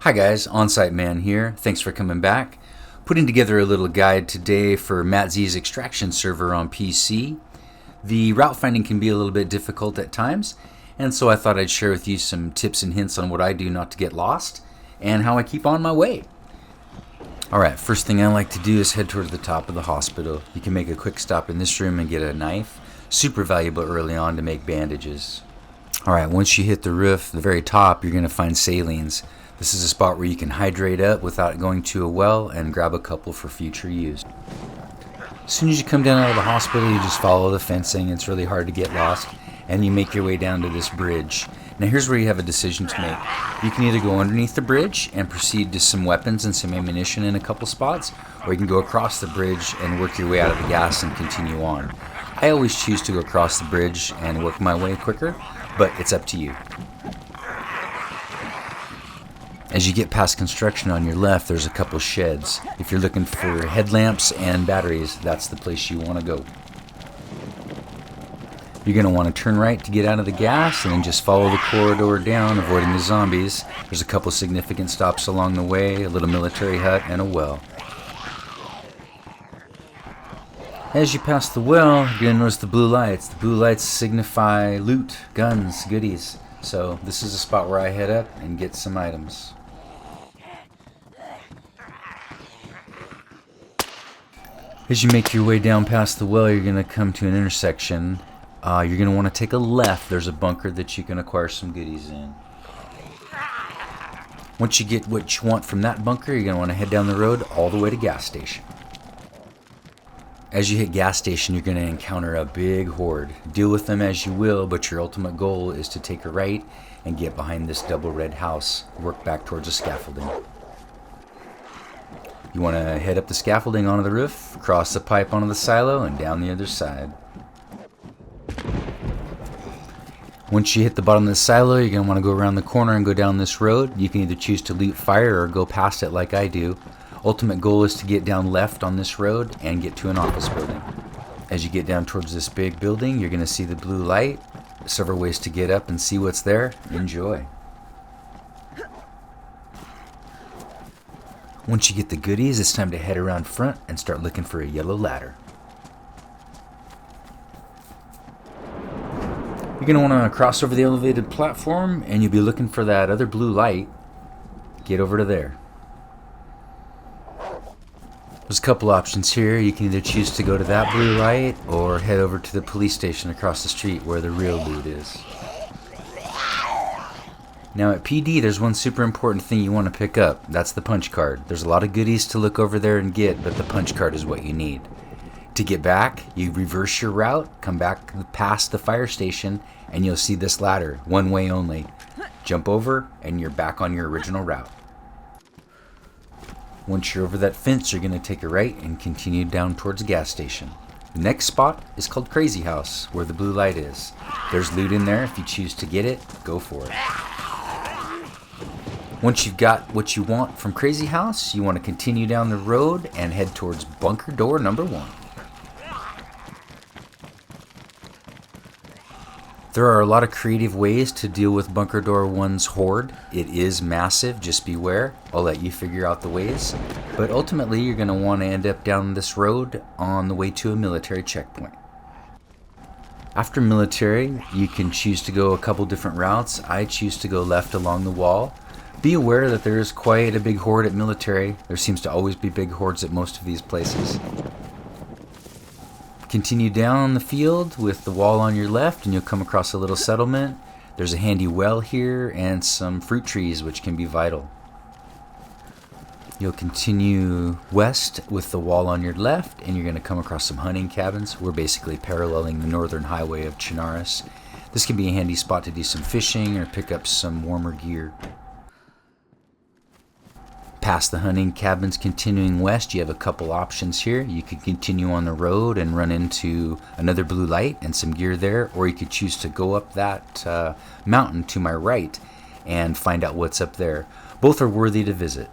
Hi guys, On-Site Man here. Thanks for coming back. Putting together a little guide today for Mattzee's extraction server on PC. The route finding can be a little bit difficult at times, and so I thought I'd share with you some tips and hints on what I do not to get lost and how I keep on my way. Alright, first thing I like to do is head towards the top of the hospital. You can make a quick stop in this room and get a knife. Super valuable early on to make bandages. Alright, once you hit the roof, the very top, you're going to find salines. This is a spot where you can hydrate up without going to a well and grab a couple for future use. As soon as you come down out of the hospital, you just follow the fencing. It's really hard to get lost, and you make your way down to this bridge. Now here's where you have a decision to make. You can either go underneath the bridge and proceed to some weapons and some ammunition in a couple spots, or you can go across the bridge and work your way out of the gas and continue on. I always choose to go across the bridge and work my way quicker, but it's up to you. As you get past construction on your left, there's a couple sheds. If you're looking for headlamps and batteries, that's the place you want to go. You're going to want to turn right to get out of the gas and then just follow the corridor down, avoiding the zombies. There's a couple significant stops along the way, a little military hut and a well. As you pass the well, you're going to notice the blue lights. The blue lights signify loot, guns, goodies. So this is a spot where I head up and get some items. As you make your way down past the well, you're going to come to an intersection. You're going to want to take a left. There's a bunker that you can acquire some goodies in. Once you get what you want from that bunker, you're going to want to head down the road all the way to gas station. As you hit gas station, you're going to encounter a big horde. Deal with them as you will, but your ultimate goal is to take a right and get behind this double red house. Work back towards the scaffolding. You want to head up the scaffolding onto the roof, cross the pipe onto the silo, and down the other side. Once you hit the bottom of the silo, you're going to want to go around the corner and go down this road. You can either choose to loot fire or go past it like I do. Ultimate goal is to get down left on this road and get to an office building. As you get down towards this big building, you're going to see the blue light. Several ways to get up and see what's there. Enjoy. Once you get the goodies, it's time to head around front and start looking for a yellow ladder. You're going to want to cross over the elevated platform and you'll be looking for that other blue light. Get over to there. There's a couple options here. You can either choose to go to that blue light or head over to the police station across the street where the real loot is. Now at PD, there's one super important thing you want to pick up. That's the punch card. There's a lot of goodies to look over there and get, but the punch card is what you need. To get back, you reverse your route, come back past the fire station, and you'll see this ladder, one way only. Jump over, and you're back on your original route. Once you're over that fence, you're going to take a right and continue down towards the gas station. The next spot is called Crazy House, where the blue light is. There's loot in there. If you choose to get it, go for it. Once you've got what you want from Crazy House, you want to continue down the road and head towards bunker door number 1. There are a lot of creative ways to deal with bunker door 1's horde. It is massive, just beware. I'll let you figure out the ways. But ultimately, you're going to want to end up down this road on the way to a military checkpoint. After military, you can choose to go a couple different routes. I choose to go left along the wall. Be aware that there is quite a big horde at military. There seems to always be big hordes at most of these places. Continue down the field with the wall on your left and you'll come across a little settlement. There's a handy well here and some fruit trees which can be vital. You'll continue west with the wall on your left and you're going to come across some hunting cabins. We're basically paralleling the northern highway of Chinaris. This can be a handy spot to do some fishing or pick up some warmer gear. Past the hunting cabins, continuing west, you have a couple options here. You could continue on the road and run into another blue light and some gear there, or you could choose to go up that mountain to my right and find out what's up there. Both are worthy to visit.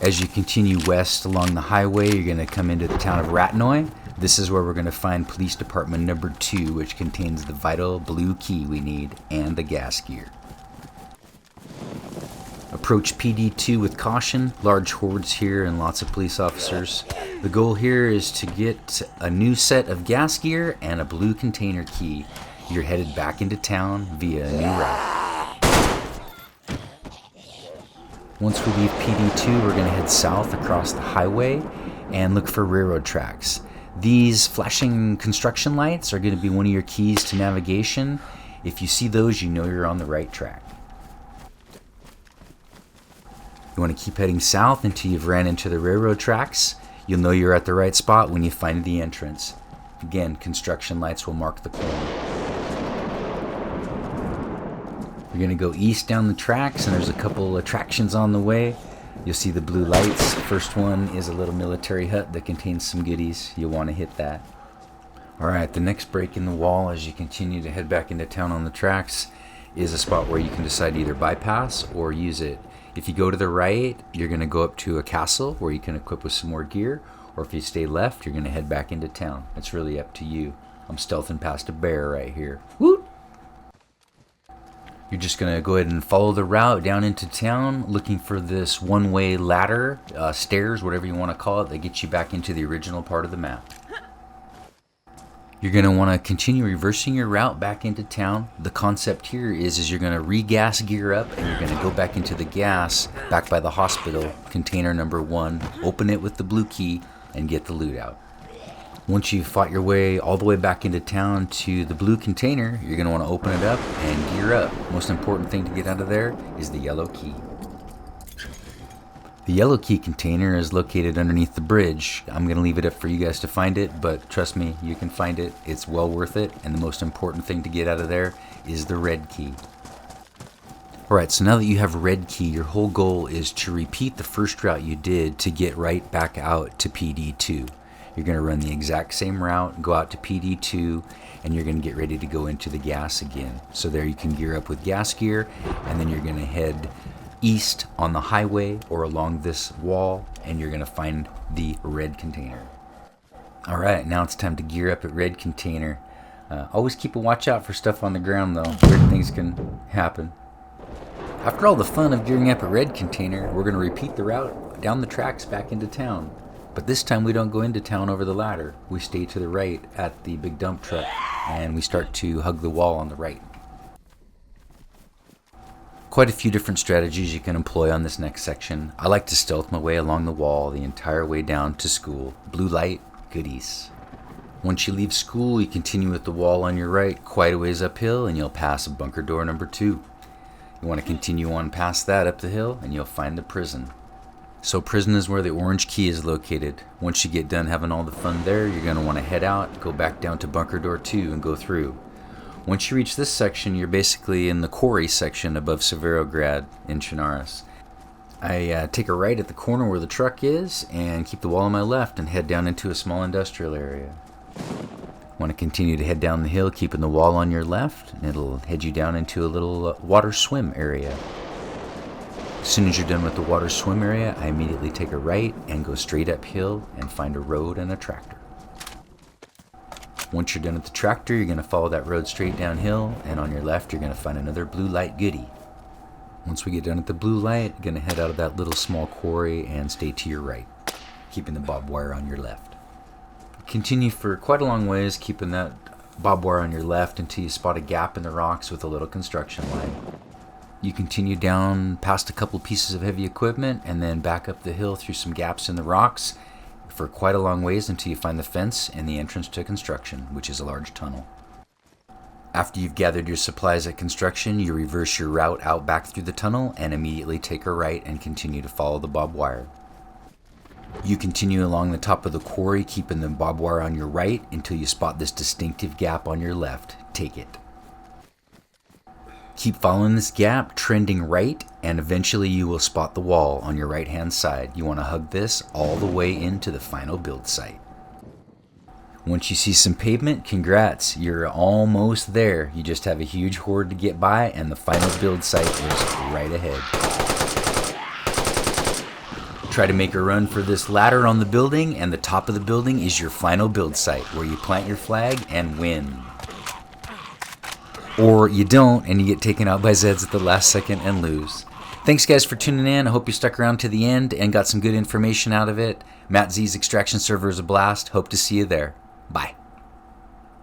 As you continue west along the highway, you're going to come into the town of Ratnoy. This is where we're going to find police department number 2, which contains the vital blue key we need and the gas gear. Approach PD2 with caution. Large hordes here and lots of police officers. The goal here is to get a new set of gas gear and a blue container key. You're headed back into town via a new route. Once we leave PD2, we're going to head south across the highway and look for railroad tracks. These flashing construction lights are going to be one of your keys to navigation. If you see those, you know you're on the right track. You want to keep heading south until you've ran into the railroad tracks. You'll know you're at the right spot when you find the entrance. Again, construction lights will mark the corner. You're going to go east down the tracks, and there's a couple attractions on the way. You'll see the blue lights. First one is a little military hut that contains some goodies. You'll want to hit that. Alright, the next break in the wall as you continue to head back into town on the tracks is a spot where you can decide to either bypass or use it. If you go to the right, you're going to go up to a castle where you can equip with some more gear, or if you stay left, you're going to head back into town. It's really up to you. I'm stealthing past a bear right here. Woot! You're just going to go ahead and follow the route down into town, looking for this one-way ladder, stairs, whatever you want to call it, that gets you back into the original part of the map. You're going to want to continue reversing your route back into town. The concept here is you're going to re-gas gear up, and you're going to go back into the gas back by the hospital, container number 1, open it with the blue key, and get the loot out. Once you've fought your way all the way back into town to the blue container, you're going to want to open it up and gear up. Most important thing to get out of there is the yellow key. The yellow key container is located underneath the bridge. I'm going to leave it up for you guys to find it, but trust me, you can find it. It's well worth it, and the most important thing to get out of there is the red key. Alright, so now that you have red key, your whole goal is to repeat the first route you did to get right back out to PD2. You're going to run the exact same route, go out to PD2, and you're going to get ready to go into the gas again. So there you can gear up with gas gear, and then you're going to head east on the highway or along this wall, and you're going to find the red container. Alright, now it's time to gear up at red container. Always keep a watch out for stuff on the ground though. Weird things can happen. After all the fun of gearing up at red container, we're going to repeat the route down the tracks back into town. But this time we don't go into town over the ladder. We stay to the right at the big dump truck, and we start to hug the wall on the right. Quite a few different strategies you can employ on this next section. I like to stealth my way along the wall the entire way down to school. Blue light, goodies. Once you leave school, you continue with the wall on your right quite a ways uphill, and you'll pass bunker door number 2. You want to continue on past that up the hill, and you'll find the prison. So prison is where the orange key is located. Once you get done having all the fun there, you're going to want to head out, go back down to bunker door 2 and go through. Once you reach this section, you're basically in the quarry section above Severograd in Chernarus. I take a right at the corner where the truck is and keep the wall on my left and head down into a small industrial area. Want to continue to head down the hill, keeping the wall on your left, and it'll head you down into a little water swim area. As soon as you're done with the water swim area, I immediately take a right and go straight uphill and find a road and a tractor. Once you're done with the tractor, you're going to follow that road straight downhill, and on your left you're going to find another blue light goodie. Once we get done at the blue light, you're going to head out of that little small quarry and stay to your right, keeping the barbed wire on your left. Continue for quite a long ways, keeping that barbed wire on your left until you spot a gap in the rocks with a little construction line. You continue down past a couple pieces of heavy equipment and then back up the hill through some gaps in the rocks for quite a long ways until you find the fence and the entrance to construction, which is a large tunnel. After you've gathered your supplies at construction, you reverse your route out back through the tunnel and immediately take a right and continue to follow the barbed wire. You continue along the top of the quarry, keeping the barbed wire on your right until you spot this distinctive gap on your left. Take it. Keep following this gap, trending right, and eventually you will spot the wall on your right hand side. You want to hug this all the way into the final build site. Once you see some pavement, congrats, you're almost there. You just have a huge horde to get by, and the final build site is right ahead. Try to make a run for this ladder on the building, and the top of the building is your final build site where you plant your flag and win. Or you don't, and you get taken out by Zeds at the last second and lose. Thanks, guys, for tuning in. I hope you stuck around to the end and got some good information out of it. Matzee's extraction server is a blast. Hope to see you there. Bye.